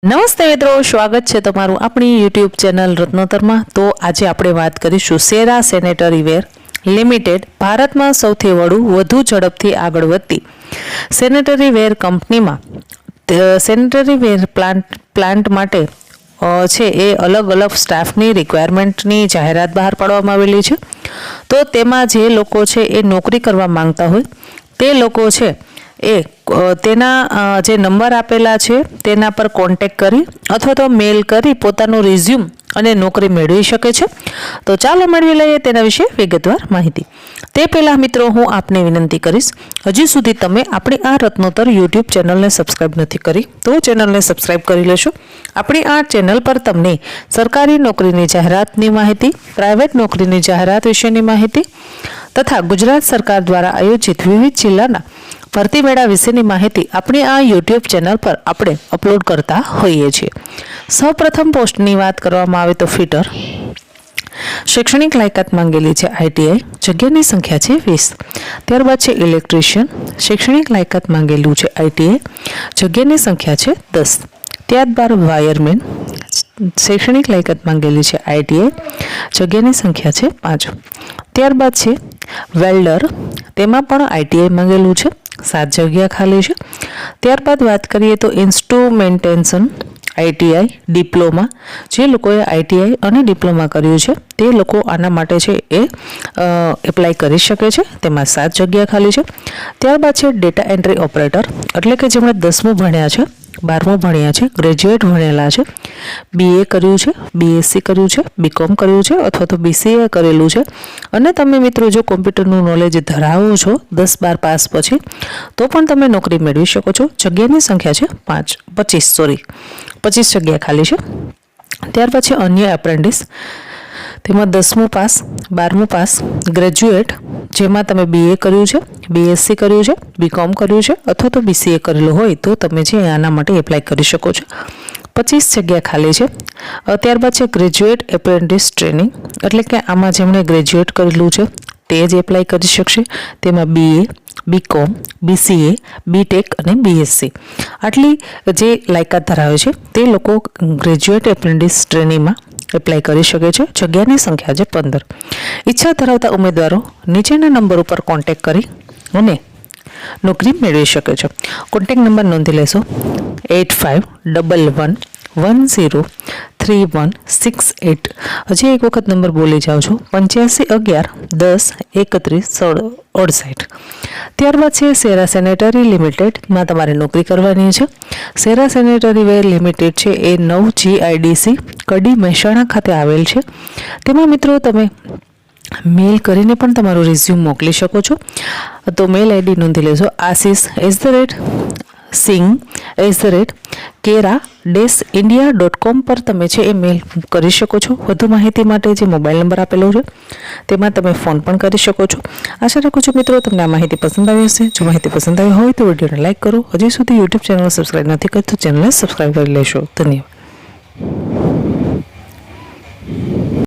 નમસ્તે મિત્રો, સ્વાગત છે તમારું આપણી યુટ્યુબ ચેનલ રત્નોતરમાં। તો આજે આપણે વાત કરીશું સેરા સેનેટરી વેર લિમિટેડ ભારતમાં સૌથી વધુ ઝડપથી આગળ વધતી સેનેટરી વેર કંપનીમાં સેનેટરી વેર પ્લાન્ટ માટે છે એ અલગ અલગ સ્ટાફની રિક્વાયરમેન્ટની જાહેરાત બહાર પાડવામાં આવેલી છે। તો તેમાં જે લોકો છે એ નોકરી કરવા માંગતા હોય તે લોકો છે એ તેના જે નંબર આપેલા છે તેના પર કોન્ટેક્ટ કરી અથવા તો મેલ કરી પોતાનું રિઝ્યુમ અને નોકરી મેળવી શકે છે। તો ચાલો મેળવી લઈએ તેના વિશે વિગતવાર માહિતી। તે પહેલાં મિત્રો હું આપને વિનંતી કરીશ, હજી સુધી તમે આપણી આ રત્નોતર યુટ્યુબ ચેનલને સબસ્ક્રાઈબ નથી કરી તો ચેનલને સબસ્ક્રાઈબ કરી લેશો। આપણી આ ચેનલ પર તમને સરકારી નોકરીની જાહેરાતની માહિતી, પ્રાઇવેટ નોકરીની જાહેરાત વિશેની માહિતી તથા ગુજરાત સરકાર દ્વારા આયોજિત વિવિધ જિલ્લાના ભરતી મેળા વિશેની માહિતી આપણી આ યુટ્યુબ ચેનલ પર આપણે અપલોડ કરતા હોઈએ છીએ। સૌપ્રથમ પોસ્ટની વાત કરવામાં આવે તો ફિટર, શૈક્ષણિક લાયકાત માંગેલી છે ITI, જગ્યાની સંખ્યા છે 20। ત્યારબાદ છે ઇલેક્ટ્રિશિયન, શૈક્ષણિક લાયકાત માંગેલું છે ITI, જગ્યાની સંખ્યા છે 10। ત્યારબાદ વાયરમેન, શૈક્ષણિક લાયકાત માંગેલી છે ITI, જગ્યાની સંખ્યા છે 5। ત્યારબાદ છે વેલ્ડર, તેમાં પણ ITI માંગેલું છે, 7 જગ્યા ખાલી છે। ત્યારબાદ વાત કરીએ તો ઇન્સ્ટ્રુમેન્ટેશન ITI ડિપ્લોમા, જે લોકોએ ITI અને ડિપ્લોમા કર્યું છે તે લોકો આના માટે છે એ એપ્લાય કરી શકે છે, તેમાં 7 જગ્યા ખાલી છે। ત્યારબાદ છે ડેટા એન્ટ્રી ઓપરેટર, એટલે કે જેમણે 10મું ભણ્યા છે, 12મું ભણ્યા છે, ગ્રેજ્યુએટ ભણેલા છે, BA કર્યું છે, BSc કર્યું છે, BCom કર્યું છે અથવા તો BCA કરેલું છે અને તમે મિત્રો જો કોમ્પ્યુટરનું નોલેજ ધરાવો છો 10-12 પાસ પછી તો પણ તમે નોકરી મેળવી શકો છો। જગ્યાની સંખ્યા છે 25 જગ્યા ખાલી છે। ત્યાર પછી અન્ય એપ્રેન્ટિસ, તેમાં 10મું પાસ, 12મું પાસ, ગ્રેજ્યુએટ જેમાં તમે BA કર્યું છે, BSc કર્યું છે, BCom કર્યું છે અથવા તો BCA કરેલું હોય તો તમે છે આના માટે એપ્લાય કરી શકો છો। 25 જગ્યા ખાલી છે। ત્યારબાદ છે ગ્રેજ્યુએટ એપ્રેન્ટિસ ટ્રેનિંગ, એટલે કે આમાં જેમણે ગ્રેજ્યુએટ કરેલું છે તે જ એપ્લાય કરી શકશે, તેમાં BA, BCom, BCA, BTech અને BSc આટલી જે લાયકાત ધરાવે છે તે લોકો ગ્રેજ્યુએટ એપ્રેન્ટિસ ટ્રેનિંગમાં એપ્લાય કરી શકે છે। જગ્યાની સંખ્યા છે 15। ઈચ્છા ધરાવતા ઉમેદવારો નીચેના નંબર ઉપર કોન્ટેક્ટ કરી અને નોકરી મેળવી શકે છે। કોન્ટેક્ટ નંબર નોંધી લેશો 8511103168। હજી એક વખત નંબર બોલી જાઉં છું 8511103168। ત્યારબાદ છે સેરા સેનેટરી લિમિટેડમાં તમારે નોકરી કરવાની છે। સેરા સેનેટરી વેર લિમિટેડ છે એ 9 GIDC કડી મહેસાણા ખાતે આવેલ છે। તેમાં મિત્રો તમે મેલ કરીને પણ તમારું રિઝ્યુમ મોકલી શકો છો। તો મેલ ID નોંધી લેજો asis@sing@kera-india.com પર તમે છે એ મેલ કરી શકો છો। વધુ માહિતી માટે જે મોબાઈલ નંબર આપેલો છે તેમાં તમે ફોન પણ કરી શકો છો। આશા રાખું છું મિત્રો તમને આ માહિતી પસંદ આવી હશે। જો માહિતી પસંદ આવી હોય તો વિડીયોને લાઇક કરો, હજી સુધી યુટ્યુબ ચેનલ સબસ્ક્રાઈબ નથી કરી તો ચેનલને સબસ્ક્રાઈબ કરી લેશો। ધન્યવાદ।